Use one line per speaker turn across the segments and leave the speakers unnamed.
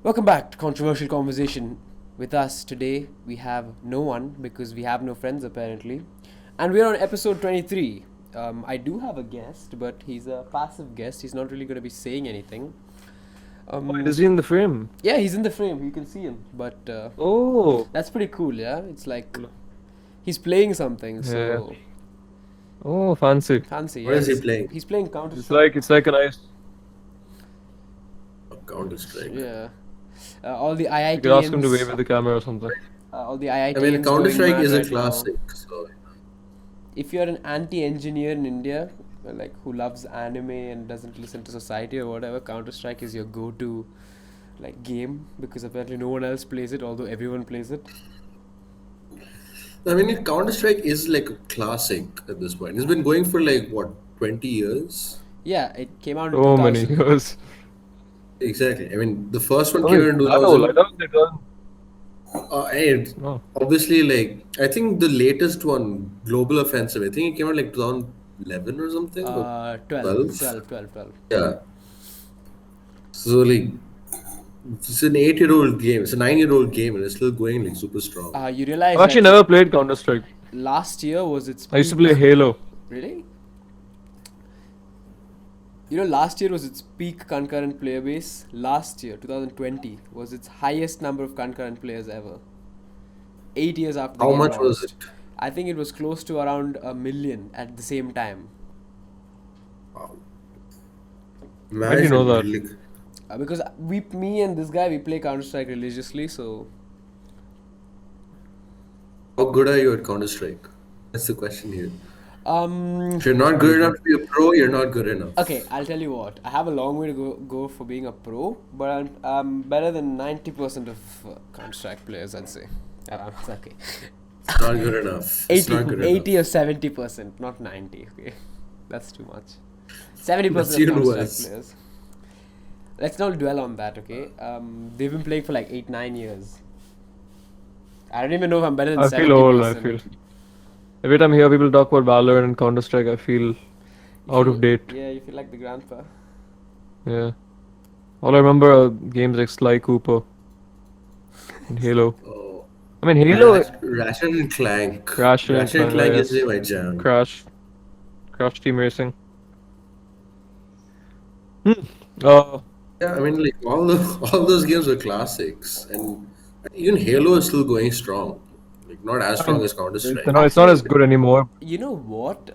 Welcome back to Controversial Conversation. With us today, we have no one because we have no friends apparently. And we're on episode 23. I do have a guest, but he's a passive guest. He's not really going to be saying anything.
Wait, is he in the frame?
Yeah, he's in the frame. You can see him. But
Oh,
that's pretty cool, yeah? It's like he's playing something, so
oh, fancy.
fancy.
What
Yeah,
is he playing?
He's playing Counter-Strike.
It's like a nice.
Counter-Strike.
Yeah. All the
You
IITians.
could ask him to wave at the camera or something.
All the IITians.
I mean, Counter-Strike
going
is
mad
a
right now.
classic. So
If you're an anti-engineer in India, like who loves anime and doesn't listen to society or whatever, Counter-Strike is your go-to like game because apparently no one else plays it, although everyone plays it.
I mean, Counter-Strike is like a classic at this point. It's been going for like what, 20 years?
Yeah, it came out in
So
2000.
many years.
Exactly. I mean, the first one
Oh,
came out in
that old. I
2000.
thought they done.
And
Oh,
obviously, like I think the latest one, Global Offensive, I think it came out like 2011 or something. Or
12,
12.
12, 12, 12.
Yeah. So like, it's an 8-year-old game. It's a 9-year-old game, and it's still going like super strong.
You realize
I've actually
that
never played Counter Strike.
last year was its
I used to
peak.
play Halo.
Really? You know, last year was its peak concurrent player base. Last year, 2020, was its highest number of concurrent players ever. 8 years after the
How
game
much was
launched.
it?
I think it was close to around 1 million at the same time.
Wow.
Why do you know that?
Like,
Because me and this guy, we play Counter-Strike religiously, so...
how good are you at Counter-Strike? That's the question here.
Um,
If you're not good enough to be a pro, you're not good enough.
okay, I'll tell you what. I have a long way to go for being a pro, but I'm better than 90% of Counter-Strike players, I'd say. Okay.
It's not good enough. It's
80,
not good
80
enough.
or 70%, not 90, okay? That's too much. 70%
That's
of
even
Counter-Strike
worse.
players. Let's not dwell on that, okay? They've been playing for like 8-9 years. I don't even know if I'm better than
I
70%.
feel old. I feel. Every time I hear people talk about Valorant and Counter Strike, I feel
You
out
feel-
of date.
Yeah, you feel like the grandpa.
Yeah. All I remember are games like Sly Cooper and Halo.
Oh,
I mean, Halo,
Ratchet and Clank.
Ratchet and
Ratchet and
Clank,
Clank is
yes.
my jam.
Crash Team Racing. Uh,
Yeah, I mean, like all those games are classics, and even Halo is still going strong. Like not as strong as Counter Strike.
it's not as good anymore.
You know what?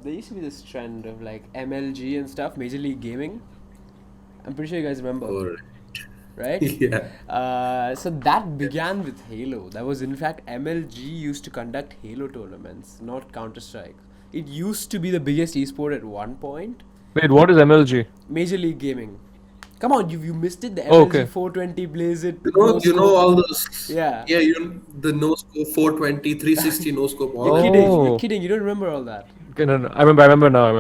There used to be this trend of like MLG and stuff, Major League Gaming. I'm pretty sure you guys remember,
Or,
right?
yeah.
So that began with Halo. That was in fact MLG used to conduct Halo tournaments, not Counter Strike. It used to be the biggest esport at one point.
Wait, what is MLG?
Major League Gaming. Come on, you missed it. The MLG
Oh, okay.
420 Blaze it.
You know all those.
Yeah.
Yeah, the no scope 420, 360 no scope. All
You're
that.
kidding.
Oh.
You're kidding. You don't remember all that.
Okay, no, I remember now. I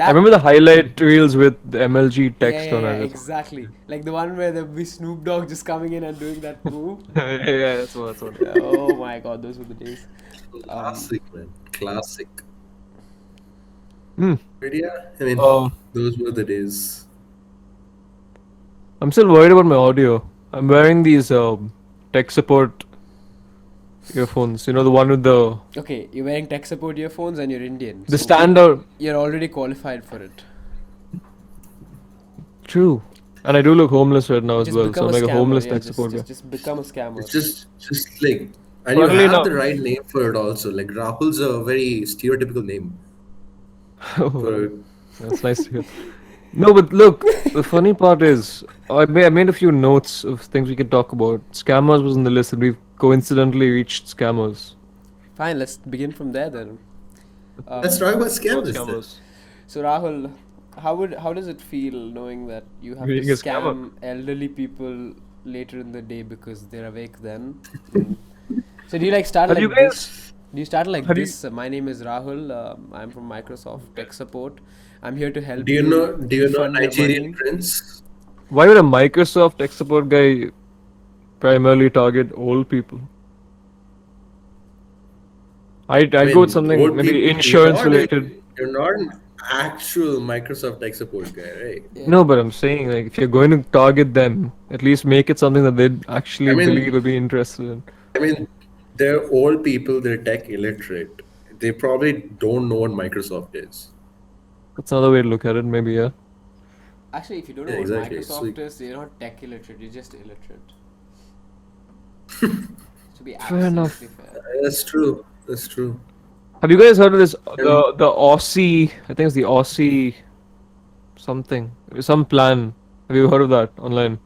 That
remember the highlight reels with the MLG text
yeah,
on
yeah,
it.
exactly. Like the one where there will be Snoop Dogg just coming in and doing that move.
yeah, that's what.
Oh my god, those were the days.
Classic, man. Classic.
Hmm.
But yeah, I mean, those were the days.
I'm still worried about my audio. I'm wearing these tech support earphones. You know, the one with the
Okay, you're wearing tech support earphones and you're Indian.
the
so
standout.
You're already qualified for it.
True. And I do look homeless right now as
Just
well. So
become
I'm like a
scammer,
homeless
yeah,
tech support guy.
just become a scammer.
It's just like, and you
Funnily
have
enough-
the right name for it also. Like Rahul's a very stereotypical name. For,
That's nice to hear. No, but look, the funny part is, I made a few notes of things we could talk about. Scammers was on the list, and we've coincidentally reached scammers.
Fine, let's begin from there then.
let's talk about scams. Then.
So Rahul, how does it feel knowing that you have
Being
to
a scammer.
scam elderly people later in the day because they're awake then? So do you like start
Have
like
you guys-
this? Do you start like
have you-
this? My name is Rahul. I'm from Microsoft Tech Support. I'm here to help
Do you know
fund your
Nigerian
money.
Prince?
Why would a Microsoft tech support guy primarily target old people? I'd go with something
old
maybe
people-
insurance related.
You're not an actual Microsoft tech support guy, right?
Yeah.
No, but I'm saying like if you're going to target them, at least make it something that they'd actually
I
believe
mean,
or be interested in.
I mean, they're old people. They're tech illiterate. They probably don't know what Microsoft is.
That's another way to look at it, maybe, yeah.
Actually, if you don't
Yeah,
know what
exactly. So
Microsoft is, you're not tech illiterate. You're just illiterate. To be
Fair enough.
absolutely fair.
that's true. That's true.
Have you guys heard of this
And
the Aussie, I think it's the Aussie something. Some plan. Have you heard of that online?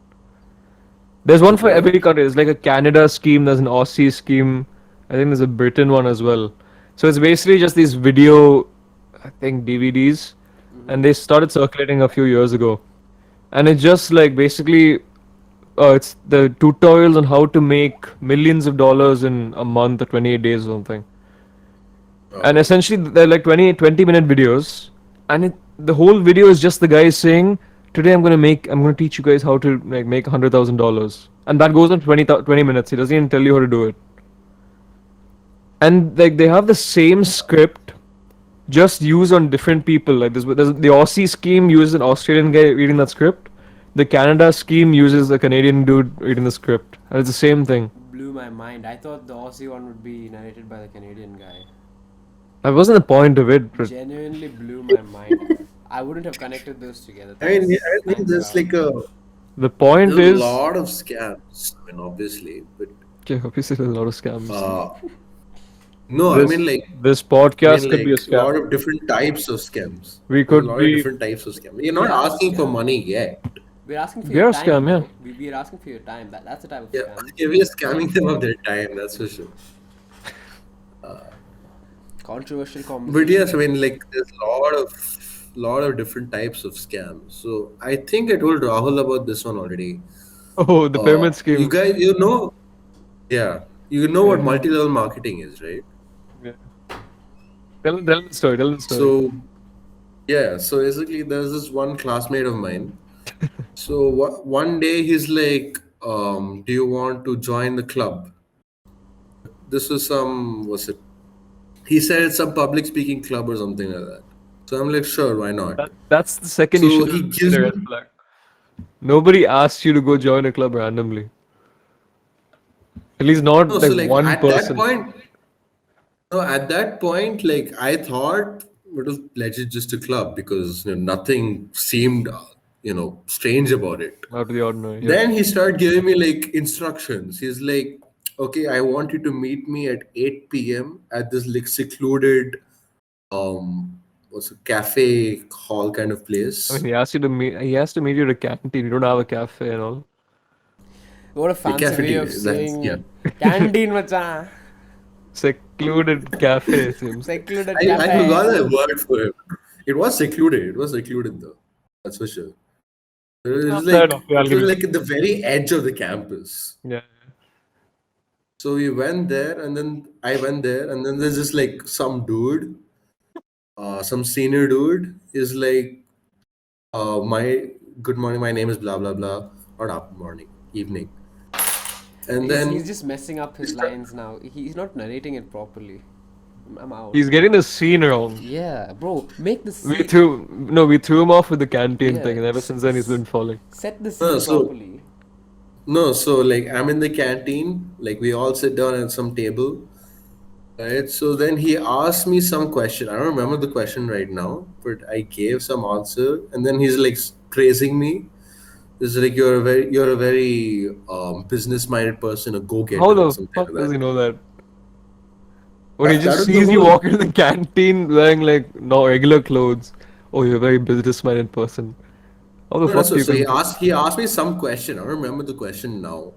There's one for
what?
every country. There's like a Canada scheme, there's an Aussie scheme. I think there's a Britain one as well. So it's basically just these video, I think DVDs, and they started circulating a few years ago. And it's just like basically it's the tutorials on how to make millions of dollars in a month or 28 days or something. And
Oh,
essentially they're like 20-minute videos, and the whole video is just the guy saying, today I'm gonna teach you guys how to like make $100,000, and that goes on 20 minutes. He doesn't even tell you how to do it. And like they have the same script just used on different people. Like there's the Aussie scheme uses an Australian guy reading that script. The Canada scheme uses a Canadian dude reading the script, and it's the same thing.
Blew my mind. I thought the Aussie one would be narrated by the Canadian guy.
That wasn't the point of it, but
Genuinely blew my mind. I wouldn't have connected those together.
I mean,
Thanks,
yeah, I think
thanks,
there's
Rahul.
like a
the point
there's a
is,
lot of scams. I mean, obviously, but
okay, obviously there's a lot of scams.
uh, no, I
This
mean like
this podcast could be a
a lot
scam.
of different types of scams.
We
There's a
could
lot of
be
different types of scams. You're
We
not
are a
asking for
scam.
money yet.
We're asking for
we
your
are a
time,
scam, yeah.
bro. We're asking for your time. That's the type of
Yeah,
scam.
yeah, we are scamming them of their time. That's for sure.
Controversial
But yes,
conversation.
I mean, like there's a lot of different types of scams. So I think I told Rahul about this one already.
Oh, the pyramid
You
scheme.
guys, yeah, you know what
Yeah.
multi-level marketing is, right?
Yeah. Tell the story. Tell the story.
So yeah, so basically, there's this one classmate of mine. So one day he's like, "Do you want to join the club?" This was was it? He said it's some public speaking club or something like that. So I'm like, sure, why not?
That's the second you
So
should
he
have seen
gives
a
me
red flag. Nobody asked you to go join a club randomly. At least
no.
not
So
like
like
one person.
at that point, like I thought it was legit just a club because nothing seemed strange about it.
Out of the ordinary. Yeah.
Then he started giving me like instructions. He's like, okay, I want you to meet me at 8 p.m. at this like secluded what's a cafe hall kind of
I mean,
place.
he asked you to meet. He has to meet you at a canteen. You don't have a cafe and all.
What a
The
fancy way of
cafeteria. That's yeah.
saying canteen, macha.
Secluded cafe, it seems.
Secluded
I
cafe.
forgot the word for it. It was secluded. It was secluded though. That's for sure.
Fair enough. Yeah, I'll
It
give
was
you
like
that.
at the very edge of the campus.
Yeah.
So we went there, and then I went there, and then there's just like some dude, some senior dude is like, my good morning, my name is blah blah blah, or up morning, evening, and
He's
then
just messing up
he
his
start-
lines now. He's not narrating it properly. I'm out.
He's getting the scene wrong.
Yeah, bro. Make the
We
scene.
threw no, we threw him off with the canteen
Yeah.
thing, and ever since then he's been falling.
Set the
no,
scene
so
properly.
no, so like I'm in the canteen, like we all sit down at some table, right? So then he asked me some question. I don't remember the question right now, but I gave some answer, and then he's like praising me. It's like you're a very business-minded person, a
How
go-getter, or
the
something like
fuck does
that.
he know that? When he
That
just
was the
sees you
whole.
walk into the canteen wearing like no regular clothes. Oh, you're a very business-minded person. How the
No, no,
fuck
so,
do you
so he
think?
asked me some question. I don't remember the question now.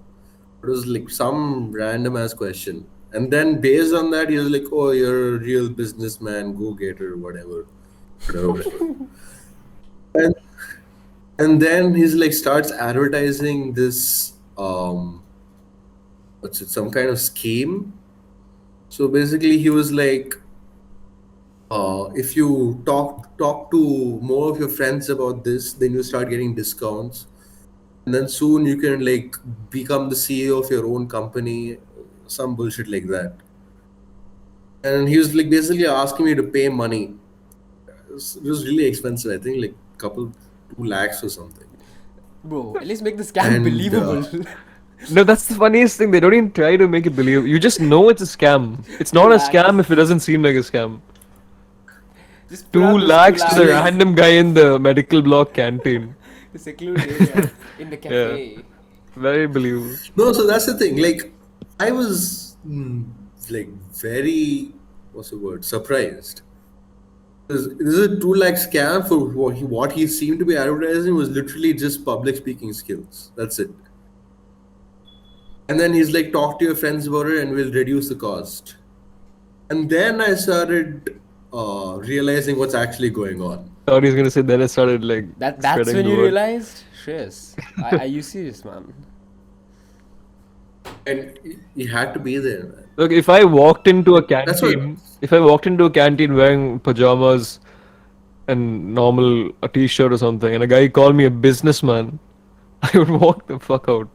It was like some random ass question. And then based on that, he was like, "Oh, you're a real businessman, go-getter, whatever, whatever, whatever." And and then he's like starts advertising this what's it, some kind of scheme. So basically, he was like, if you talk to more of your friends about this, then you start getting discounts, and then soon you can like become the CEO of your own company, some bullshit like that. And he was like basically asking me to pay money. was really expensive. I think like couple 2 lakhs or something.
Bro, at least make the scam
And
believable.
No, that's the funniest thing. They don't even try to make it believe. You just know it's a scam. It's not a
2 lakhs.
scam if it doesn't seem like a scam.
Just put
2
out those 2
lakhs to the
lakhs.
random guy in the medical block canteen.
The secluded area in the cafe.
Very believable.
no, so that's the thing. Like, I was like very, what's the word? Surprised. This is a 2 lakh scam for what he seemed to be advertising was literally just public speaking skills. That's it. And then he's like, talk to your friends about it and we'll reduce the cost. And then I started realizing what's actually going on.
Thought he was gonna say then I started like
That's
spreading
when
the
you
word.
realized? Shiz. Are you serious, man?
And he had to be there, man.
Look, if I walked into a
That's what.
canteen wearing pajamas and normal a t-shirt or something, and a guy called me a businessman, I would walk the fuck out.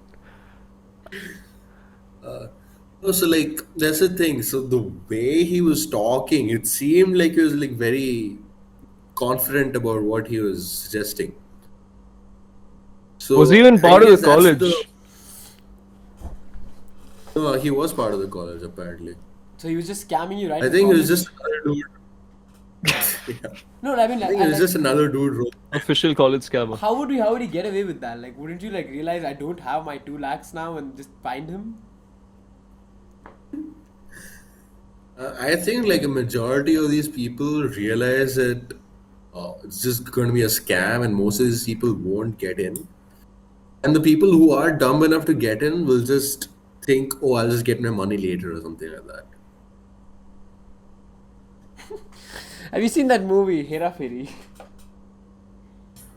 No, so like that's the thing. So the way he was talking, it seemed like he was like very confident about what he was suggesting. So
Was he even
I
part of the
guess that's
college?
No, he was part of the college apparently.
So he was just scamming you, right?
I
in
think he was
college?
just another dude. Yeah.
No, I mean,
I think it was just another dude.
Official college scammer.
how would he get away with that? Like, wouldn't you like realize I don't have my 2 lakhs now and just find him?
I think like a majority of these people realize that it's just going to be a scam, and most of these people won't get in. And the people who are dumb enough to get in will just think, "Oh, I'll just get my money later" or something like that.
Have you seen that movie, Hera Fairy?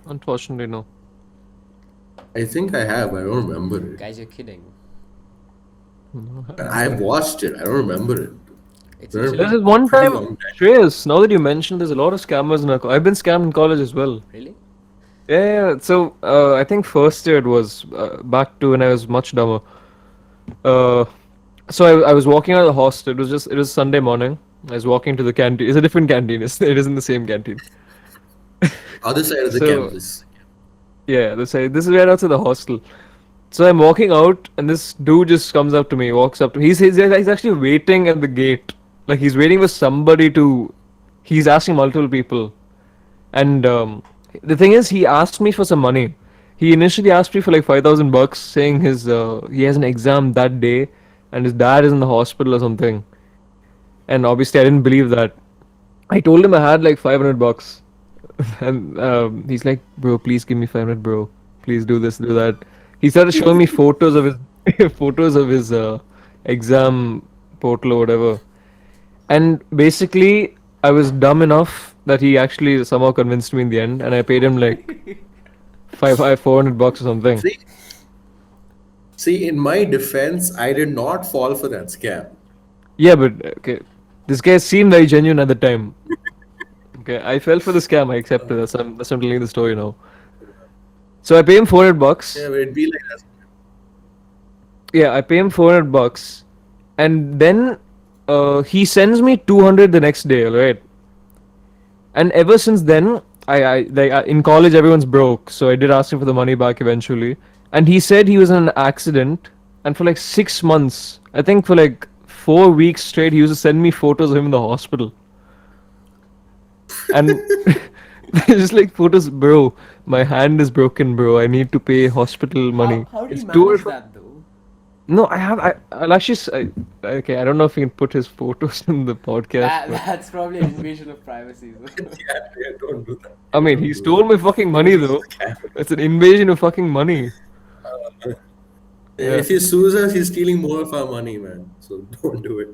Unfortunately, no.
I think I have. I don't remember it.
Guys, you're kidding.
I've watched it. I don't remember it.
It's
There's
There's
actually
this one
pretty
time,
long time.
Shreyas, now that you mentioned, there's a lot of scammers in our I've been scammed in college as well.
really.
Yeah. So I think first year it was back to when I was much dumber. Uh, so I was walking out of the hostel. It was Sunday morning. I was walking to the canteen. It's a different canteen. It isn't the same canteen.
Other side of the
So
campus.
yeah, this is right outside the hostel. So I'm walking out, and this dude just comes up to me, walks up to me. He's actually waiting at the gate. Like he's waiting for somebody to. He's asking multiple people, and the thing is, he asked me for some money. He initially asked me for like $5,000, saying he has an exam that day, and his dad is in the hospital or something. And obviously, I didn't believe that. I told him I had like $500, and he's like, "Bro, please give me 500, bro. Please do this, do that." He started showing me photos of his photos of his exam portal or whatever. And basically, I was dumb enough that he actually somehow convinced me in the end, and I paid him like $400 or something.
See, in my defense, I did not fall for that scam.
Yeah, but okay, this guy seemed very genuine at the time. Okay, I fell for the scam. I accepted. That's I'm telling you the story now. So I pay him $400.
Yeah, but it'd be like that.
Yeah, I pay him $400, and then he sends me 200 the next day. Right, and ever since then, in college everyone's broke, so I did ask him for the money back eventually, and he said he was in an accident, and for like 6 months, I think for like 4 weeks straight, he used to send me photos of him in the hospital, and just like photos, bro. My hand is broken, bro. I need to pay hospital money.
How do you
It's
manage
200.
that though?
No, I'll actually. Okay, I don't know if we can put his photos in the podcast. But,
That's probably an invasion of privacy.
Yeah, don't do that.
I mean,
Don't
he
do
stole
that.
my fucking money though. It's an invasion of fucking money. Yeah.
If he sues us, he's stealing more of our money, man. So don't do it.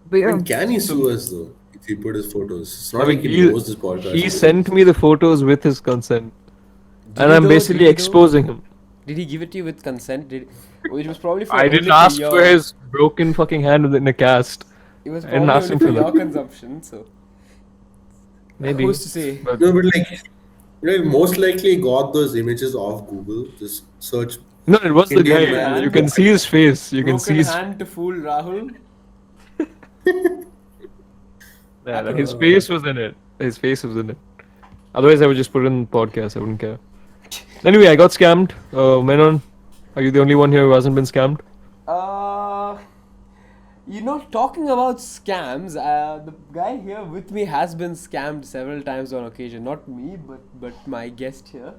But yeah,
And can he sue us though? If he put his photos, it's
I
not
mean,
like he knows this podcast.
he sent me the photos with his consent,
Did
and
he
I'm
though?
basically
Did he though?
exposing him.
Did he give it to you with consent? It was probably for
I
only
didn't ask
your,
for his broken fucking hand in a cast.
It was
I didn't
probably
ask
only
him
for
for
your
that.
consumption. So
Maybe.
who's to say?
But
No, but like, most likely got those images off Google. Just search.
no, it was the
Indian
guy.
man
You
with
can
the
see his face. You can see
Broken
his.
hand to fool Rahul.
Yeah,
Happy
his
to know.
face was in it. His face was in it. Otherwise, I would just put it in podcast. I wouldn't care. Anyway, I got scammed. Menon, are you the only one here who hasn't been scammed?
Uh, talking about scams, the guy here with me has been scammed several times on occasion. Not me, but my guest here.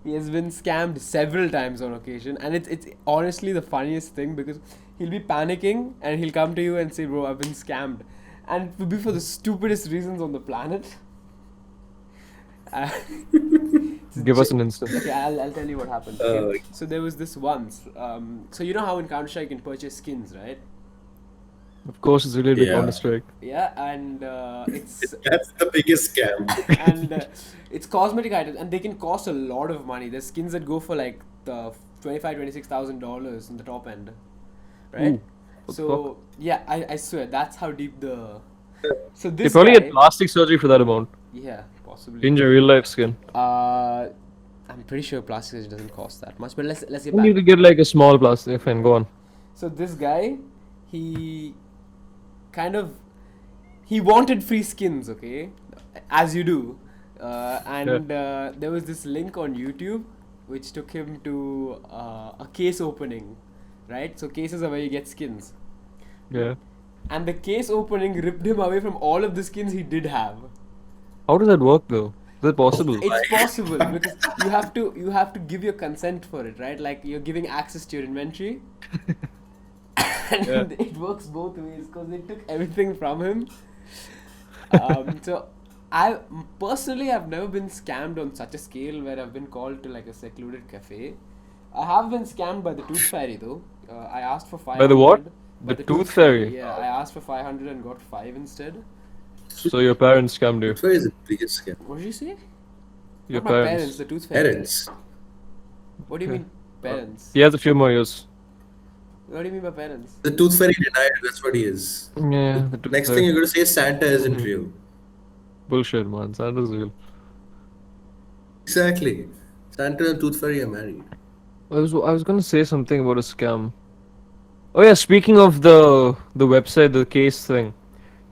He has been scammed several times on occasion, and it's honestly the funniest thing because he'll be panicking and he'll come to you and say, "Bro, I've been scammed," and it will be for the stupidest reasons on the planet. Uh,
Give us an instance.
Okay, I'll tell you what happened. Okay? So there was this once. So you know how in Counter Strike you can purchase skins, right?
Of course, it's related to
Yeah.
Counter Strike.
Yeah, and it's
That's the biggest scam.
and it's cosmetic items, and they can cost a lot of money. There's skins that go for like the $26,000 in the top end, right?
Ooh, what the
So yeah, I swear that's how deep the. So
They
this
probably
guy,
get plastic surgery for that amount.
yeah, possibly.
Change your real life skin.
I'm pretty sure plastic surgery doesn't cost that much, but let's get
You
back.
need to get like a small plastic. Fine, go on.
So this guy, he kind of he wanted free skins, okay, as you do, and there was this link on YouTube which took him to a case opening, right? So cases are where you get skins,
Yeah.
and the case opening ripped him away from all of the skins he did have.
How does that work though? Is it possible?
It's possible because you have to give your consent for it, right? Like you're giving access to your inventory. And
Yeah.
it works both ways because they took everything from him. So I personally have never been scammed on such a scale where I've been called to like a secluded cafe. I have been scammed by the Tooth Fairy though. I asked for 500.
By the what?
By
The Tooth Fairy?
Yeah, I asked for 500 and got 5 instead.
So your parents scammed you.
Where is the biggest scam?
What did you say?
Your
Not my parents, the Tooth Fairy.
Parents.
What do you
Okay.
mean parents?
He has a few more years.
What do you mean by parents?
The Tooth Fairy denied. That's what he is.
Yeah. The Tooth
Next
Fairy.
thing you're gonna say Santa isn't
Mhm.
real.
Bullshit, man. Santa's real.
Exactly. Santa and Tooth Fairy are married.
I was gonna say something about a scam. Oh yeah, speaking of the website, the case thing.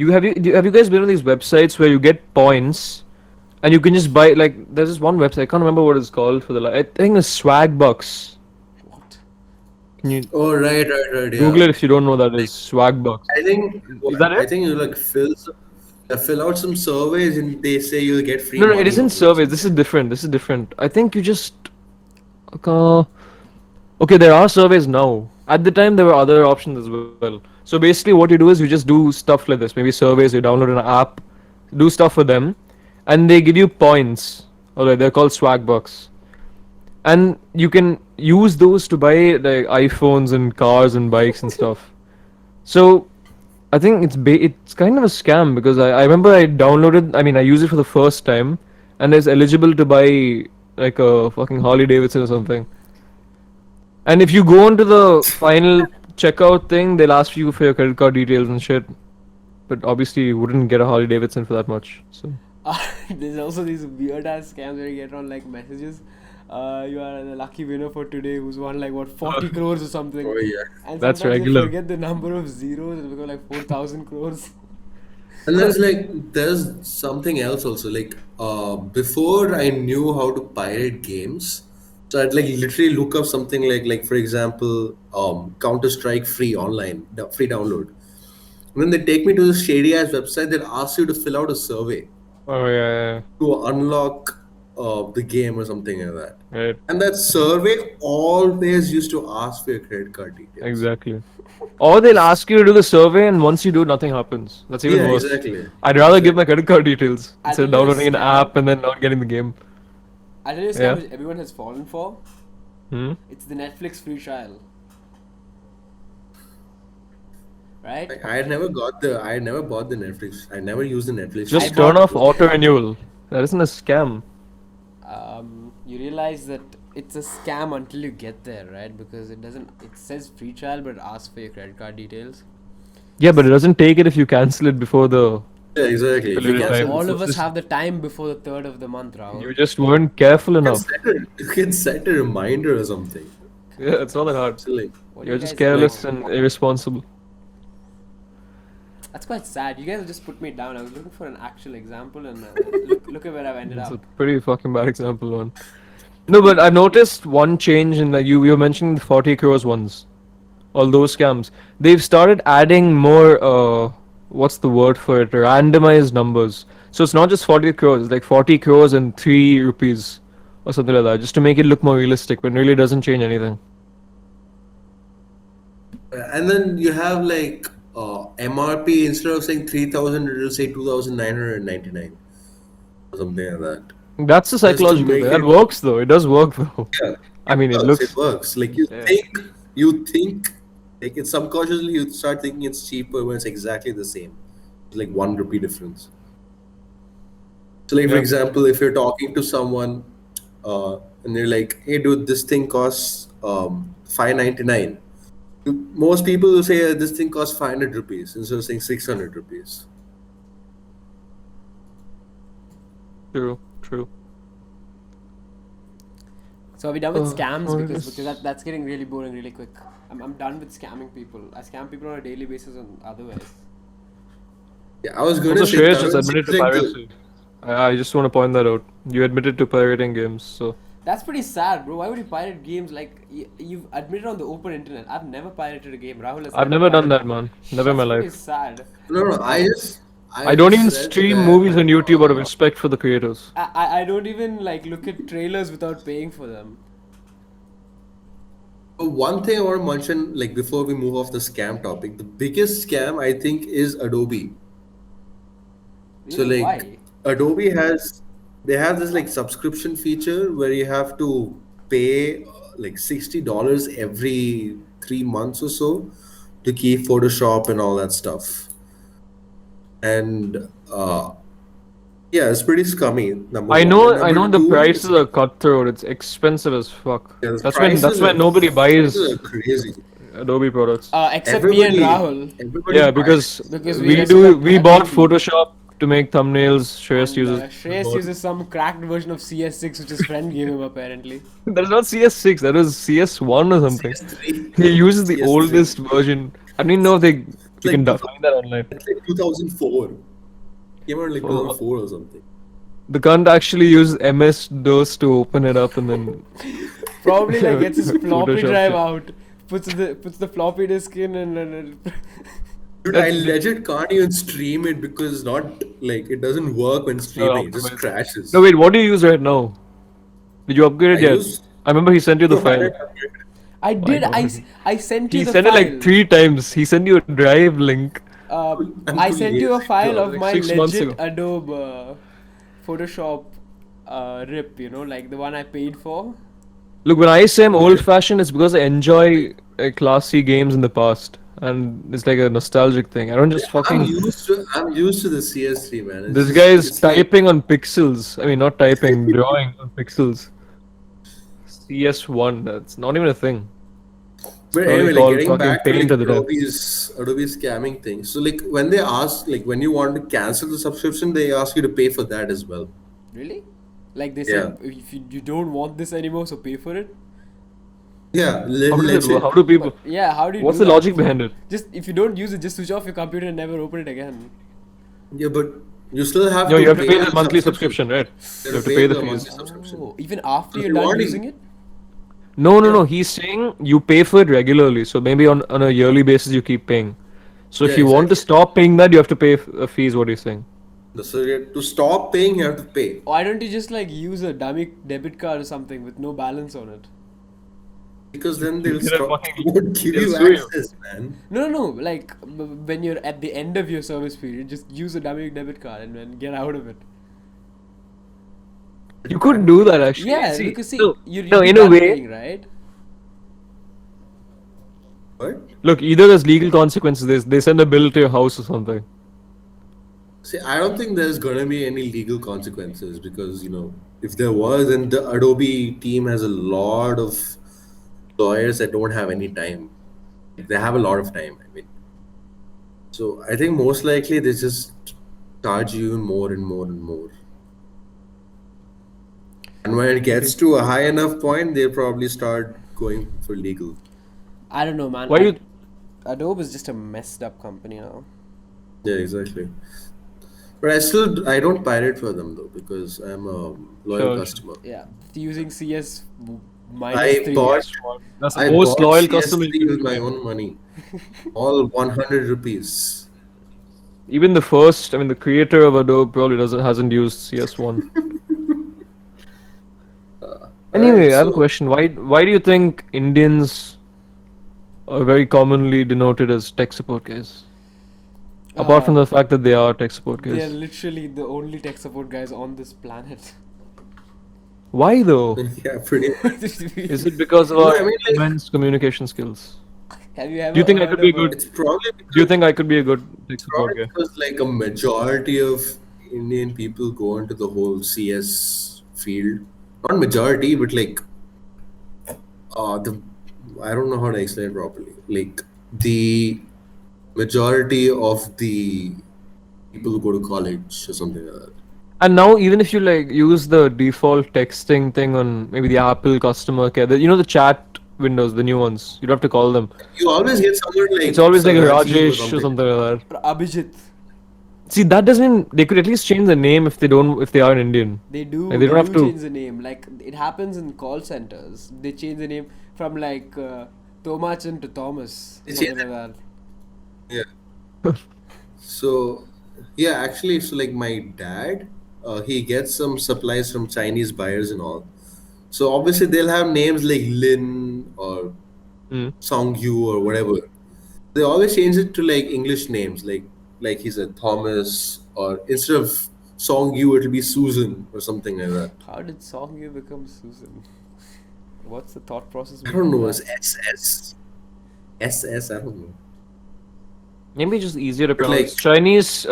Have you guys been on these websites where you get points and you can just buy like there's this one website, I can't remember what it's called for I think it's Swag Bucks.
What?
Can you
Oh right. Yeah.
Google it if you don't know that is Swag Bucks.
I think
Is that
I
it?
think you like fill out some surveys and they say you'll get free
No,
money
it isn't
or
surveys. This is different. This is different. I think you just okay, there are surveys now. At the time, there were other options as well. So basically, what you do is you just do stuff like this. Maybe surveys. You download an app, do stuff for them, and they give you points. Alright, they're called swag bucks, and you can use those to buy like iPhones and cars and bikes and stuff. So I think it's kind of a scam because I remember I used it for the first time, and it's eligible to buy like a fucking Harley Davidson or something. And if you go onto the final checkout thing, they'll ask you for your credit card details and shit. But obviously, you wouldn't get a Harley Davidson for that much. So
There's also these weird ass scams where you get on like messages. You are the lucky winner for today who's won like what 40 crores or something.
Oh yeah.
And
That's
sometimes
regular.
you forget the number of zeros and become like 4,000 crores.
And there's something else also. Like before I knew how to pirate games, so I'd like literally look up something like for example, Counter Strike free online, free download. And then they take me to this shady ass website that asks you to fill out a survey
oh yeah,
to unlock the game or something like that.
yeah, right,
And that survey always used to ask for your credit card details.
exactly. Or they'll ask you to do the survey, and once you do, nothing happens. That's even
Yeah,
worse.
exactly.
I'd rather give my credit card details
I
instead of
think it's
downloading an
scam.
app and then not getting the game.
I tell you a scam
Yeah.
which everyone has fallen for.
Hmm?
It's the Netflix free trial. Right?
Like, I had never bought the Netflix. I never used the Netflix.
Just
I
turn
bought-
off auto renewal. That isn't a scam.
You realize that it's a scam until you get there, right? Because it says free trial but it asks for your credit card details.
Yeah, but it doesn't take it if you cancel it before the.
Yeah, exactly.
Fill it
You
in
can
time.
All
set-
of us
Just-
have the time before the 3rd of the month, Rahul.
You just weren't careful enough.
you can set a reminder or something.
Yeah, it's not that hard.
So like,
What do
You're
you
just
guys
careless
know?
and irresponsible.
That's quite sad. You guys just put me down. I was looking for an actual example, and look at where I've ended
It's a
up.
pretty fucking bad example, one. No, but I've noticed one change in that you were mentioning the 40 crores ones. All those scams. They've started adding more what's the word for it? Randomized numbers. So it's not just 40 crores, it's like 40 crores and 3 rupees or something like that, just to make it look more realistic, but really doesn't change anything.
And then you have like MRP, instead of saying 3,000, it will say 2,999 or something like that.
That's the
Just to
psychological
make
thing. That
it,
works though. It does work though.
yeah,
I mean, it
it
looks.
works. Like
Yeah.
you think, like it's subconsciously you start thinking it's cheaper when it's exactly the same. It's like 1 rupee difference. So, like for
Yeah.
example, if you're talking to someone and they're like, "Hey, dude, this thing costs 599." Most people will say this thing costs 500 rupees instead of saying 600 rupees.
True. True.
So are we done with
Oh,
scams?
what
Because
is-
that's getting really boring really quick. I'm done with scamming people. I scam people on a daily basis and otherwise.
Yeah, I was gonna
Also,
say
Shreyas just
Tarun
admitted
seems
to
like the
piracy. I just want to point that out. You admitted to pirating games, so.
That's pretty sad, bro. Why would you pirate games? Like you've admitted on the open internet. I've never pirated a game. Rahul has
I've never done
pirated.
that, man. Never in my
That's pretty
life.
sad.
no. I
I don't
just
even
said
stream
that.
movies on YouTube out of respect for the creators.
I don't even like look at trailers without paying for them.
One thing I want to mention, like before we move off the scam topic, the biggest scam I think is Adobe. So
Really?
like
Why?
Adobe they have this like subscription feature where you have to pay like $60 every 3 months or so to keep Photoshop and all that stuff. And yeah, it's pretty scummy. Number
I
one.
know,
And
I know
number
the
two,
prices are cutthroat. It's expensive as fuck.
yeah, the
That's why nobody
prices
buys
are crazy.
Adobe products.
Except me and Rahul.
Everybody
Yeah,
buys.
Because
we
respect
we bought
Adobe.
Photoshop to make thumbnails. Shreyas
And
uses.
Shreyas uses some cracked version of CS6 which his friend gave him apparently.
That is not CS6. That was CS1 or something.
CS3.
He uses the
CS3.
oldest version. I don't even know if they
It's
you
like
can
2000
find that online.
it's like 2004. Came out like
Oh.
2004 or something.
The cunt actually uses MS DOS to open it up and then.
Probably like gets his floppy
Photoshop
drive
it.
out, puts the floppy disk in and
Dude, I legit can't even stream it because it's not like it doesn't work when streaming. It just
optimized.
crashes.
No, wait, what do you use right now? Did you upgrade it
I
yet?
use
I remember he sent you the
no, I
file.
didn't upgrade it.
I did.
God.
I sent you
He
the
sent
file.
it like 3 times. He sent you a drive link.
I'm
I
too
sent you a
lazy
file
to
of
like
my
6 months
legit
ago.
Adobe Photoshop rip. You know, like the one I paid for.
Look, when I say I'm old-fashioned, it's because I enjoy classy games in the past, and it's like a nostalgic thing. I don't just fucking.
I'm used to the CS3, man. It's
This
just,
guy is
it's like
typing on pixels. I mean, not typing, drawing on pixels. CS1, that's not even a thing.
But
probably
anyway, like
called
getting
fucking
back to
paint
like
at the time.
Adobe scamming thing. So like when they ask, like when you want to cancel the subscription, they ask you to pay for that as well.
Really? Like they said, if you don't want this anymore, so pay for it.
Yeah,
How does it?
legit.
How do people?
But yeah, how do you?
What's
do
the
that?
logic behind it?
Just if you don't use it, just switch off your computer and never open it again.
Yeah, but you still have
No,
to
you have to pay
the
the monthly subscription, right?
You
You have to pay the fees.
monthly subscription.
Oh, even after
If
you're
you
done
want it-
using it.
No. He's saying you pay for it regularly. So maybe on a yearly basis you keep paying. So if
Yeah,
you want to
exactly.
stop paying that, you have to pay a fee. Is what he's saying.
So to stop paying, you have to pay.
Why don't you just like use a dummy debit card or something with no balance on it?
Because then they'll
They'll
stop.
fucking-
Won't give
they'll
you
sue you.
access, man.
No. Like when you're at the end of your service period, just use a dummy debit card and then get out of it.
You could do that actually.
Yeah, because
no,
you're
no, in a
done
way.
paying, right?
What?
Look, either there's legal consequences. They send a bill to your house or something.
See, I don't think there's gonna be any legal consequences because if there was, then the Adobe team has a lot of lawyers that don't have any time. They have a lot of time. I mean, so I think most likely they just charge you more and more and more. And when it gets to a high enough point, they'll probably start going for legal.
I don't know, man.
Why you?
Adobe is just a messed up company now.
Yeah, exactly. But I don't pirate for them though because I'm a loyal
Sure, sure.
customer.
Yeah, using CS minus
I
three.
bought
PS1. That's the
I
most
bought
loyal customer you
CS3
could
with
ever
my
get.
own money, all 100 rupees.
Even the first, I mean, the creator of Adobe probably doesn't hasn't used CS1.
All right,
Anyway, I have a
so
question. Why do you think Indians are very commonly denoted as tech support guys? Apart
Uh,
from the fact that they are tech support
they are
guys.
literally the only tech support guys on this planet.
Why though?
yeah, pretty much.
Is it because of
No,
our
I mean like
immense communication skills?
Have you
Do you
ever
think I
heard
could be a
of a?
good?
it's probably
Do you
because
think I could be a good tech support guy?
like a majority of Indian people go into the whole CS field. Not majority, but like the I don't know how to explain it properly. Like the majority of the people who go to college or something like that.
And now, even if you like use the default texting thing on maybe the Apple customer care, you know the chat windows, the new ones, you don't have to call them.
You always get someone
It's
like
always like a
Rajiv or
Rajesh or
something.
something like that.
Abhijit.
See, that doesn't mean they could at least change the name if they don't, if they are an Indian.
They
Like
do.
they
They
don't have
do
to.
change the name. Like it happens in call centers. They change the name from like Tomachan to Thomas,
They change
something like
it.
that.
Yeah. So, yeah, actually, so like my dad, he gets some supplies from Chinese buyers and all. So obviously they'll have names like Lin or
Mm.
Song Yu or whatever. They always change it to like English names, like he said Thomas, or instead of Song Yu, it'll be Susan or something like that.
How did Songyu become Susan? What's the thought process
I don't
behind
know.
that?
It's SS. I don't know.
Maybe just easier to
But
pronounce.
like,
Chinese,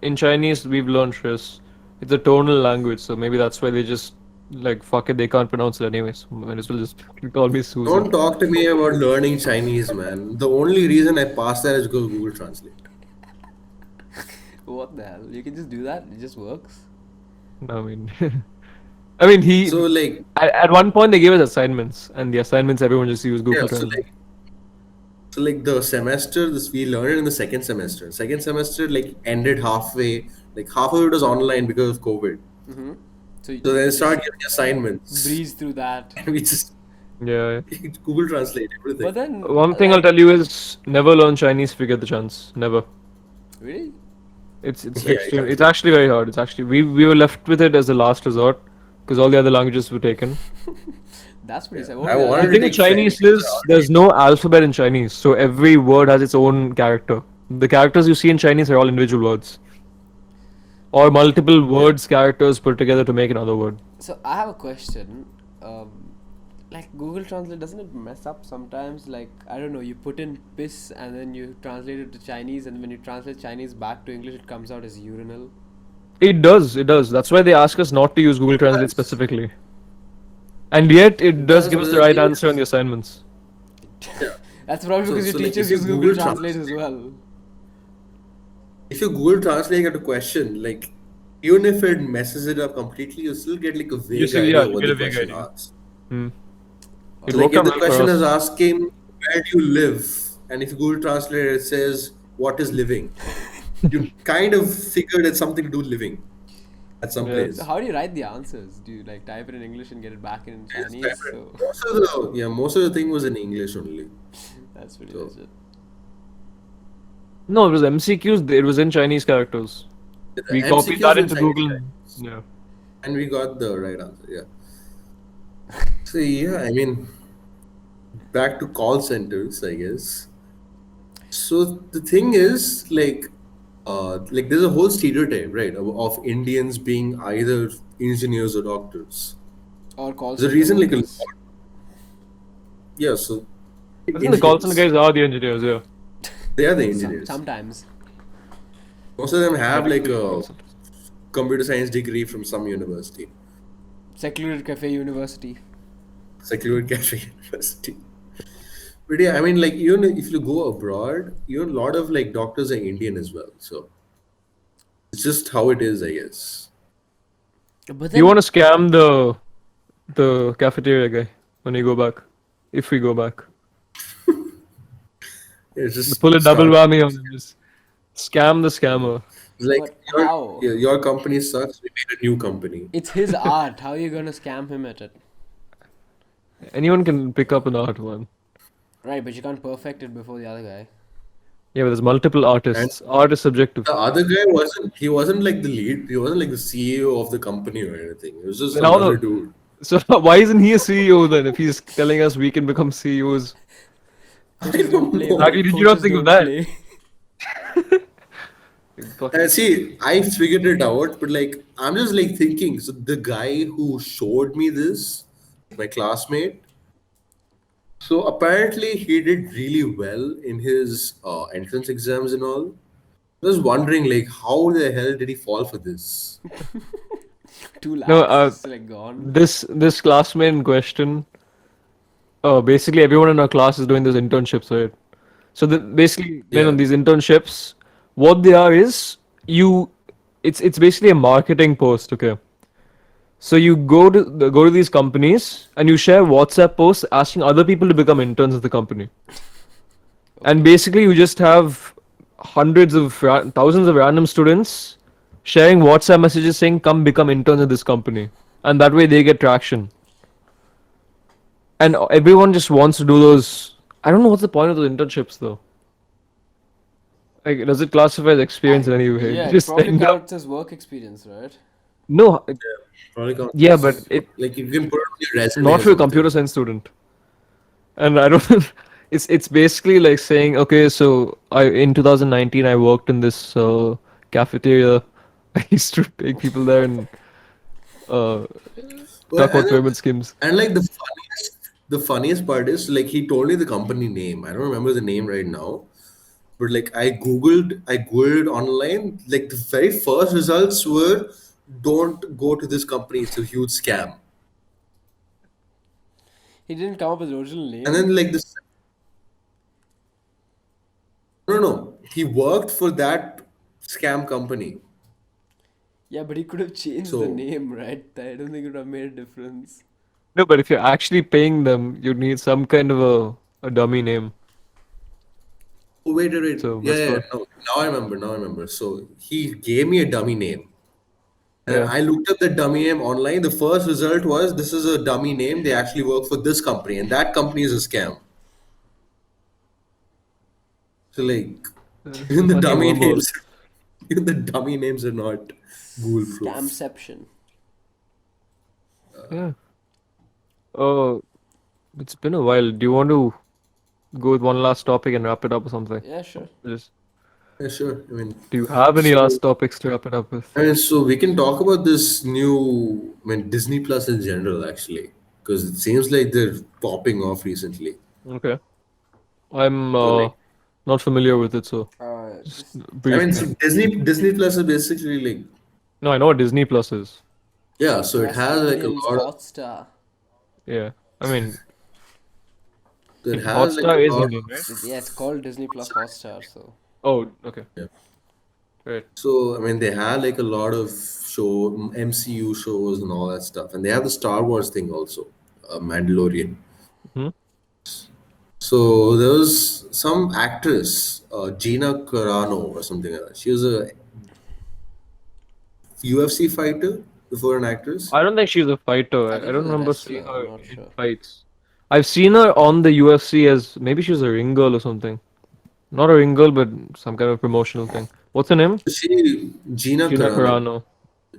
in Chinese, we've learned this. It's a tonal language, so maybe that's why they just like fuck it. They can't pronounce it anyways. Might as well just call me Susan.
don't talk to me about learning Chinese, man. The only reason I passed that is because of Google Translate.
What the hell? You can just do that. It just works.
I mean, I mean, he
So like,
at one point they gave us assignments, and the assignments everyone just used
yeah.
Google
So
Translate.
like, the semester this we learned it in the second semester. Second semester like ended halfway. Like half of it was online because of COVID.
Mm-hmm. So
So
you
they
just
started giving assignments,
breeze through that.
and we just
Yeah.
Google Translate
But
everything.
then,
One thing I'll
like,
tell you is never learn Chinese if you get the chance. Never.
really?
It's
Yeah,
extreme. It's
exactly.
actually very hard. It's actually we were left with it as a last resort because all the other languages were taken.
That's pretty
Yeah,
sad.
I
What
The
wanted to
thing with
take French
Chinese
because I
is
already
there's no alphabet in Chinese, so every word has its own character. The characters you see in Chinese are all individual words or multiple
yeah.
words characters put together to make another word.
So I have a question. Like Google Translate, doesn't it mess up sometimes? Like I don't know, you put in piss and then you translate it to Chinese, and when you translate Chinese back to English, it comes out as urinal.
It does. It does. That's why they ask us not to use Google Translate
Does
specifically. And yet it
it
does
does,
give
but
us
the
the right
thing
answer on
is,
the assignments.
yeah.
That's probably
So
because your
so like
teachers use Google Translate as well.
If you Google Translate a question, like even if it messes it up completely, you still get like a
You
vague
still, yeah,
idea of
you
what
get
the
a vague
question
idea.
asks.
Hmm. It
So like
worked
if
out
the
well for
question is
us.
asking where do you live, and if you Google Translate it says what is living, you kind of figured it's something to do with living at some
Yeah.
So
place.
how do you write the answers? Do you like type it in English and get it back in
Yes,
Chinese? So
most of the thing was in English only.
that's pretty
So
legit.
No, it was MCQs. It was in Chinese characters.
the
We copied
MCQs
that
were in
into
Chinese
Google.
characters,
Yeah.
and we got the right answer. Yeah. So yeah, I mean, back to call centers, I guess. So the thing is, like there's a whole stereotype, right, of Indians being either engineers or doctors.
Or call
There's a
center
reason, like a
workers.
lot. Yeah, so
I think the call center
engineers,
guys are the engineers. Yeah.
they are the engineers.
Sometimes.
Most of them have like
Technically, call
a
centers.
computer science degree from some university,
Secluded Cafe University.
secluded cafe university. But yeah, I mean, like even if you go abroad, even a lot of like doctors are Indian as well. So it's just how it is, I guess.
But
You want
then
to scam the cafeteria guy when you go back, if we go back.
It's just
Pull a double
start.
whammy on him. Just Scam the scammer.
It's like
But how?
your company sucks. We made a new company.
It's his art. How are you gonna scam him at it?
Anyone can pick up an art one.
Right, but you can't perfect it before the other guy.
Yeah, but there's multiple
And
artists. Art is subjective.
the other guy wasn't like the lead. He wasn't like the CEO of the company or anything. It was just
Then
some
how
other
the
dude.
so why isn't he a CEO then? If he's telling us we can become CEOs,
I
Coaches don't
don't
play,
know.
Raghu,
man.
did you not
Coaches
think of
don't
that?
play.
See, I figured it out, but like I'm just like thinking. So the guy who showed me this, my classmate. So apparently he did really well in his entrance exams and all. I was wondering like how the hell did he fall for this?
2
No,
lakhs just like gone.
this classmate in question. Basically everyone in our class is doing those internships, right? So basically,
Yeah.
these internships, what they are is you, it's basically a marketing post, okay? So you go to these companies and you share WhatsApp posts asking other people to become interns at the company. And basically, you just have thousands of random students sharing WhatsApp messages saying, "Come become interns at this company," and that way they get traction. And everyone just wants to do those. I don't know what's the point of those internships though. Like, does it classify as experience in any way? You
Yeah, it
just
probably
end up
counts as work experience, right?
no,
Probably counts
yeah, but
as
it
like you can put it on your resume
not
or
for a computer
something.
science student. And I don't. It's basically like saying, okay, so I in 2019 I worked in this cafeteria. I used to take people there and uh,
Well,
talk about pyramid schemes.
and like the funniest part is like he told me the company name. I don't remember the name right now, but like I googled online. Like the very first results were, "Don't go to this company. It's a huge scam."
He didn't come up with the original
And
name.
then like this, no, no, he worked for that scam company.
Yeah, but he could have changed the
So
name, right? I don't think it would have made a difference.
No, but if you're actually paying them, you need some kind of a dummy name.
oh, wait,
So
yeah,
that's
yeah,
what.
no, now I remember. So he gave me a dummy name. And
Yeah.
I looked up the dummy name online. The first result was this is a dummy name. They actually work for this company, and that company is a scam. So like,
It's a
even the
funny
dummy
wormhole.
names, even the dummy names are not Google proof.
Scamception.
Yeah. Oh, it's been a while. Do you want to go with one last topic and wrap it up or something?
Yeah, sure.
Just,
Yeah, sure. I mean,
do you have any
so
last topics to wrap it up with?
so we can talk about this new, I mean, Disney Plus in general, actually, because it seems like they're popping off recently.
Okay. I'm
So like,
not familiar with it, so just
Just
I
brief
mean,
me.
so Disney Plus is basically like,
No, I know what Disney Plus is.
yeah. So it
that's
has like a
Indian's
lot of,
Hotstar.
Yeah. I mean,
it has like
Hotstar
a
is
lot
Indian, right?
Yeah, it's called Disney Plus Hotstar. So
Oh, okay.
of.
Right.
So, I mean, they had like a lot of MCU shows and all that stuff, and they have the Star Wars thing also, Mandalorian.
Hmm?
So there was some actress, Gina Carano or something like that. She was a UFC fighter before an actress.
I don't think she's a fighter.
I
I
think
don't
she's a
remember seeing
wrestler. I'm
her
not
in
sure.
fights. I've seen her on the UFC as maybe she was a ring girl or something. Not a ring girl, but some kind of promotional thing. What's her name?
Gina
Gina
Carano.
Carano.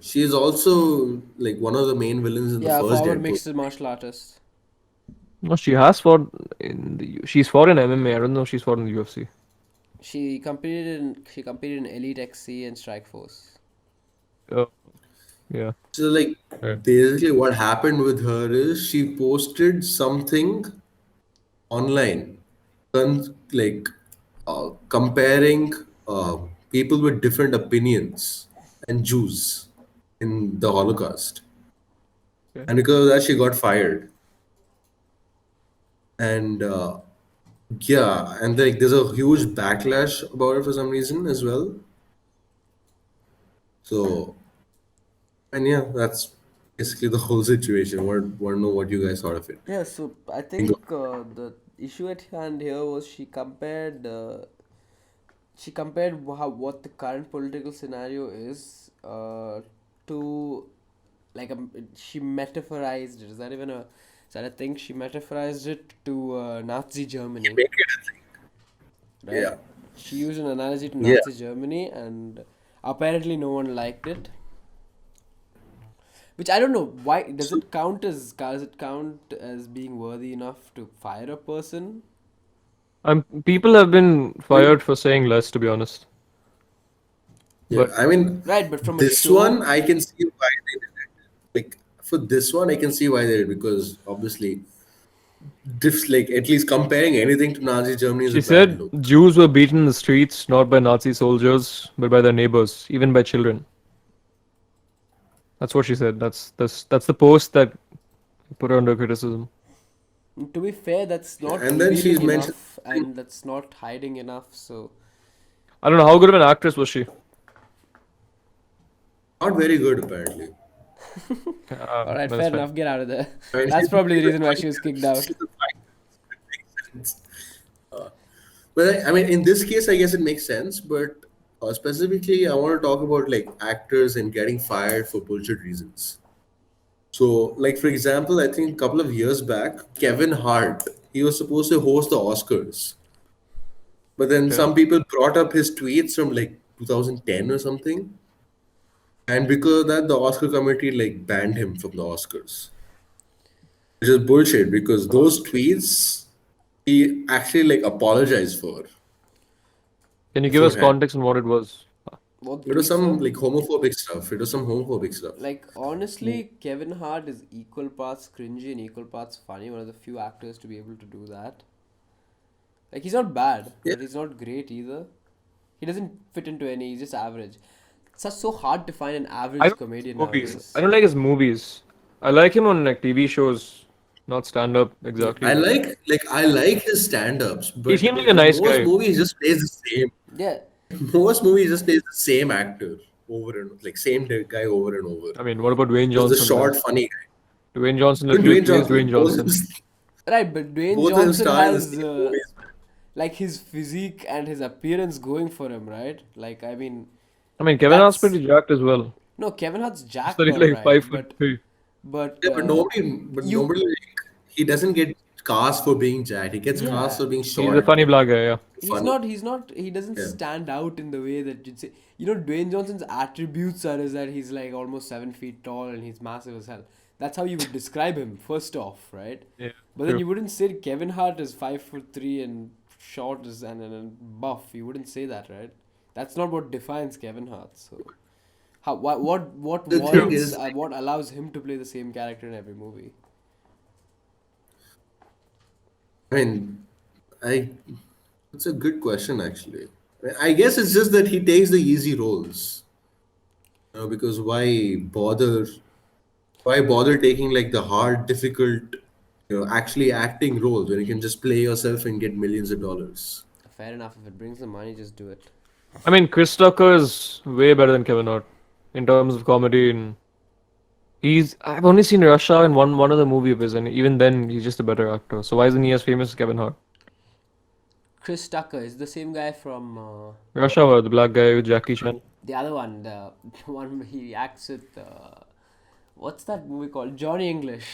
She is also like one of the main villains in the
Yeah,
first
former
Deadpool.
mixed martial artist.
No, she has fought in she's fought in MMA. I don't know if she's fought in the UFC.
She competed in Elite XC and Strike Force.
Oh, yeah.
So like
Right.
basically what happened with her is she posted something online like comparing people with different opinions and Jews in the Holocaust.
Okay.
And because of that, she got fired. And yeah, and like there's a huge backlash about it for some reason as well. So, and yeah, that's basically the whole situation. Want to know what you guys thought of it?
Yeah, so I
Think of-
think the issue at hand here was she compared. she compared what the current political scenario is to like she metaphorized it. Is that even a is that a thing? She metaphorized it to Nazi Germany,
Make it a thing.
right?
Yeah.
She used an analogy to
Yeah.
Nazi Germany, and apparently no one liked it. Which I don't know why
So
does it count as being worthy enough to fire a person?
People have been
I mean,
fired for saying less, to be honest.
yeah,
But
I mean,
Right, but from a
this
show,
one I can see why they did it. Like for this one, I can see why they did it because obviously, like at least comparing anything to Nazi Germany is a
she
bad
said
look.
Jews were beaten in the streets not by Nazi soldiers, but by their neighbors, even by children. That's what she said. That's the post that put her under criticism.
to be fair, that's
Yeah,
not
and then she's
revealing
mentioned
enough
something
and that's not hiding enough. So,
I don't know how good of an actress was she.
not very good apparently.
all right,
That's
fair
fine.
enough. Get out of there.
I mean,
That's probably the
she's a
reason why she was
fighter.
kicked out.
She's a fighter. It makes sense. But I mean, in this case, I guess it makes sense. But specifically, I want to talk about like actors and getting fired for bullshit reasons. So, like for example, I think a couple of years back, Kevin Hart, he was supposed to host the Oscars, but then
Okay.
some people brought up his tweets from like 2010 or something, and because of that, the Oscar committee like banned him from the Oscars, which is bullshit because those tweets he actually like apologized for
Can you give us
beforehand.
context on what it was?
What
It
the
was
tweets
some
were?
like homophobic stuff. It was some homophobic stuff.
Like, honestly, Kevin Hart is equal parts cringy and equal parts funny. One of the few actors to be able to do that. Like, he's not bad,
Yeah,
but he's not great either. He doesn't fit into any, he's just average. It's just so hard to find an
I
average
don't like his
comedian
movies. I
nowadays.
don't like his movies. I like him on like TV shows, not stand up
yeah.
exactly, but
I like his stand-ups,
he
but
seemed like a
in
nice
most
guy.
movies he just plays the same.
Yeah,
Most movies just plays the same actor over and like same guy over and over.
I mean, what about Dwayne
Just the
Johnson then?
short, funny guy.
Dwayne Johnson
Even
literally
Dwayne
plays
Johnson,
Dwayne
like both of
Johnson.
them,
right, but Dwayne
both of them
Johnson
star in the
has
same movies.
like his physique and his appearance going for him, right? Like, I mean,
I mean, Kevin Hart's
that's
pretty jacked as well.
no Kevin Hart's
Just that
jacked,
he's
all
like
right,
five foot
but
three.
but
Yeah,
you
nobody, like, he doesn't get cast for being jacked. He gets cast
yeah
for being
He's a
short
funny
and
black guy, yeah.
funny.
he doesn't
Yeah.
stand out in the way that you'd say. You know, Dwayne Johnson's attributes are is that he's like almost 7 feet tall and he's massive as hell. That's how you would describe him first off, right?
Yeah,
But then
true.
you wouldn't say Kevin Hart is 5'3" and short as and buff. You wouldn't say that, right? That's not what defines Kevin Hart. So how what
The thing
True.
warrants
is,
what allows him to play the same character in every movie?
I mean, I it's a good question actually. I guess it's just that he takes the easy roles. Because why bother taking like the hard, difficult, actually acting roles when you can just play yourself and get millions of dollars?
Fair enough. If it brings the money, just do it.
I mean, Chris Tucker is way better than Kevin Hart in terms of comedy, and I've only seen Rush Hour in one other movie of his, and even then he's just a better actor. So why isn't he as famous as Kevin Hart?
Chris Tucker is the same guy from
Rush Hour, the black guy with Jackie Chan.
the other one, the one he acts with. What's that movie called? Johnny English.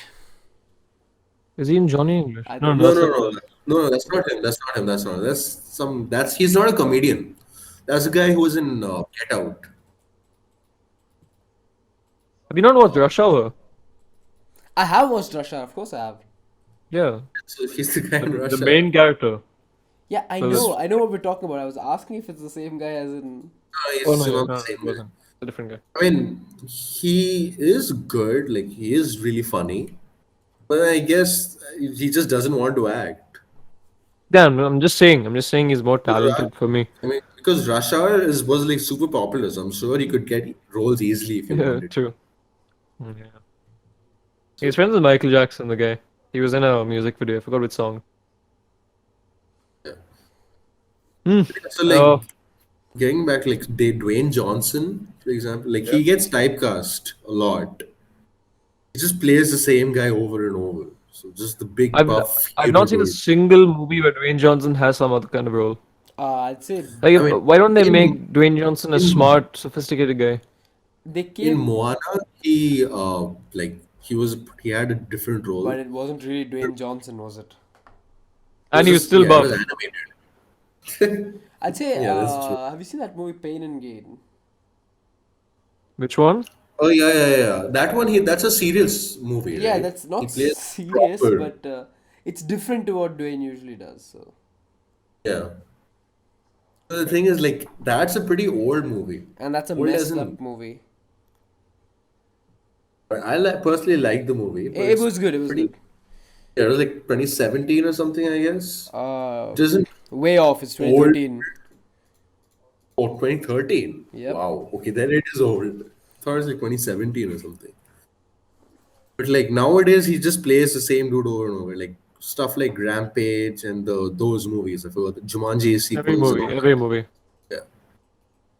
Is he in Johnny English?
I
No,
think
no,
No,
that's
no,
so.
not.
no, no. That's not him. That's not him. That's not. That's some. That's he's not a comedian. That's the guy who was in Get Out.
Have you not watched Rush Hour?
I have watched Rush Hour, of course I have.
Yeah,
So he's the guy in
the
Russia.
main character.
Yeah,
So this.
I know what we're talking about. I was asking if it's the same guy as in.
Oh
He's
no, no,
not the
no, it
same guy.
wasn't. It's a different guy.
I mean, he is good. Like he is really funny, but I guess he just doesn't want to act.
Damn, I'm just saying. I'm just saying he's more talented for me.
I mean, because Rush Hour was like super popular, so I'm sure he could get roles easily if he
Yeah,
wanted to.
true. Yeah.
So
He's friends with Michael Jackson, the guy. He was in a music video. I forgot which song.
yeah.
Hmm.
So
Oh,
like getting back, like Dwayne Johnson, for example, like
yeah.
he gets typecast a lot. He just plays the same guy over and over. So just the big
I've
buff
I've
hero
not seen a
dude.
single movie where Dwayne Johnson has some other kind of role.
I'd say
Like,
I mean,
why don't they
in
make Dwayne Johnson a
in
smart, sophisticated guy?
they
in
came,
Moana, he had a different role.
but it wasn't really Dwayne Johnson, was it?
It
And
was
he was
just
still
yeah, it was
buff.
animated.
I'd say,
Yeah, that's true.
have you seen that movie Pain and Gain?
Which one?
Oh yeah. That one that's a serious movie,
Yeah,
right?
that's
He
not
plays
serious,
proper.
but it's different to what Dwayne usually does. So,
Yeah. So the thing is, like, that's a pretty old movie.
and that's a
Old
messed
as
up
in,
movie.
personally like the movie, but
It
it's
was good. It was
pretty.
good.
Yeah, it was like 2017 or something, I guess.
Uh,
It isn't
way off. It's
old.
2013.
Oh, 2013.
Yep.
Wow. Okay, then it is old. I thought it was like 2017 or something. But like nowadays, he just plays the same dude over and over. Like stuff like Rampage and those movies. I forgot the Jumanji
Every
sequels and
movie,
all
every
that.
movie.
Yeah.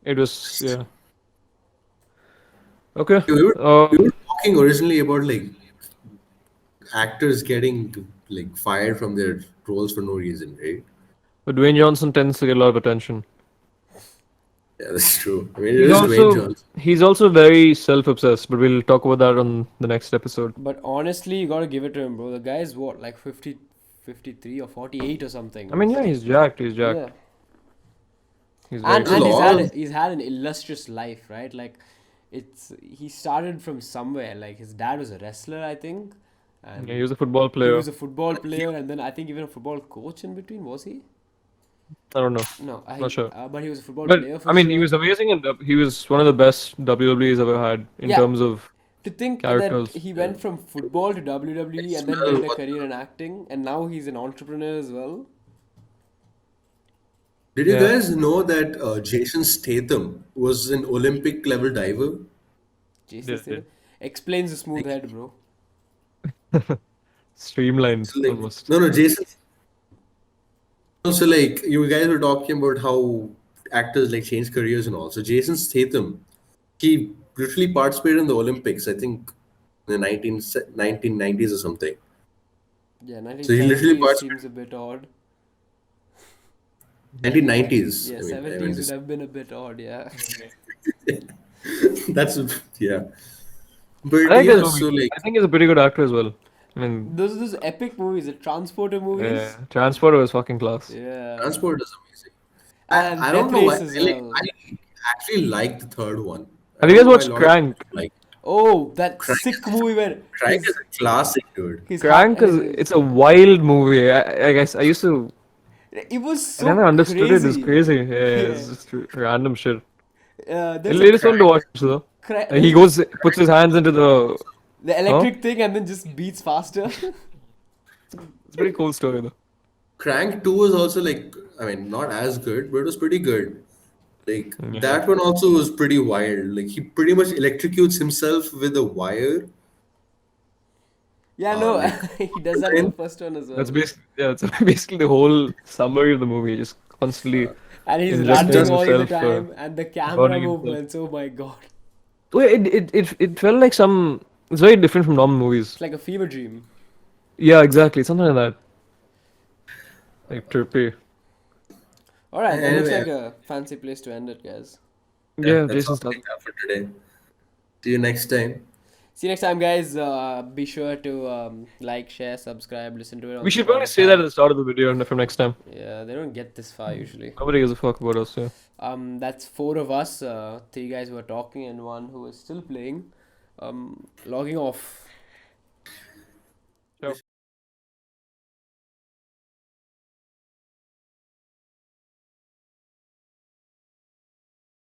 It was, yeah. Okay.
We were talking originally about like actors getting like fired from their roles for no reason, right?
But Dwayne Johnson tends to get a lot of attention.
Yeah, that's true. I mean, it
He's
is Dwayne
also
Johnson.
he's also very self-obsessed, but we'll talk about that on the next episode.
But honestly, you gotta give it to him, bro. The guy is what, like 50, 53 or 48 or
I mean,
something.
yeah, he's jacked. He's jacked.
Yeah.
He's very
And
There's a
jacked.
lot of
he's had an illustrious life, right? Like, he started from somewhere. Like, his dad was a wrestler, I think,
Yeah, he
and
was a football
he
player.
was a football player, and then I think even a football coach in between. Was he?
I don't know.
No,
Not sure.
but he was a football
But
player for
I mean, he
sure.
was amazing, and he was one of the best WWE's ever had in
Yeah,
terms of
to think that
characters.
he
yeah.
went from football to WWE and then
Smell
built a
what
career in acting, and now he's an entrepreneur as well.
Did you
Yeah,
guys know that Jason Statham was an Olympic level diver?
Jason
did.
Statham explains the smooth
Like,
head, bro.
Streamlined
so like
almost.
no, Jason. So like you guys were talking about how actors like change careers and all. So Jason Statham, he literally participated in the Olympics. I think in the 1990s or something.
Yeah,
So he literally
1970s
participated
seems a bit odd.
1990s.
Yeah,
I mean
70s would
this.
have been a bit odd, yeah.
That's yeah.
I
But
like his
yeah, so
movies.
like
I think he's a pretty good actor as well. I mean,
Those epic movies, the transporter movies.
Transporter was fucking class.
Yeah.
transport is amazing.
And
I don't
Death
know why.
Race as well.
I actually like the third one. I
Have you
don't
guys
know why a
watched
lot of
Crank?
people like
Oh, that
Crank.
sick movie where
Crank is a classic, dude.
Crank is it's a wild movie. I guess I used to.
it was
I never
so
understood it. It's
crazy.
crazy. Yeah,
Yeah.
it's just random shit.
There's
It is fun to watch though. He
there's
goes, puts his hands into the.
the
Huh?
electric thing and then just beats faster.
It's a pretty cool story though.
Crank 2 was also like, I mean, not as good, but it was pretty good. Like
Yeah.
that one also was pretty wild. Like he pretty much electrocutes himself with a wire.
Yeah, no,
Like
he does that in the first one as
That's
well.
basically That's basically the whole summary of the movie. Just constantly
And he's
injecting
running all the
himself,
time, and the camera
burning himself.
movements. Oh my god,
Wait, it felt like some. It's very different from normal movies.
it's like a fever dream.
Yeah, exactly. Something like that. Like trippy.
All right, that looks
anyway,
like a fancy place to end it, guys.
yeah,
Yeah,
that's
Jason
all we
Statham.
have for today. See you next time.
See you next time, guys. Be sure to like, share, subscribe, listen to it on
We should probably say that at the start of the video and from next time.
Yeah, they don't get this far usually.
Nobody gives a fuck about us. Yeah.
That's 4 of us. 3 guys who are talking and 1 who is still playing. Logging off.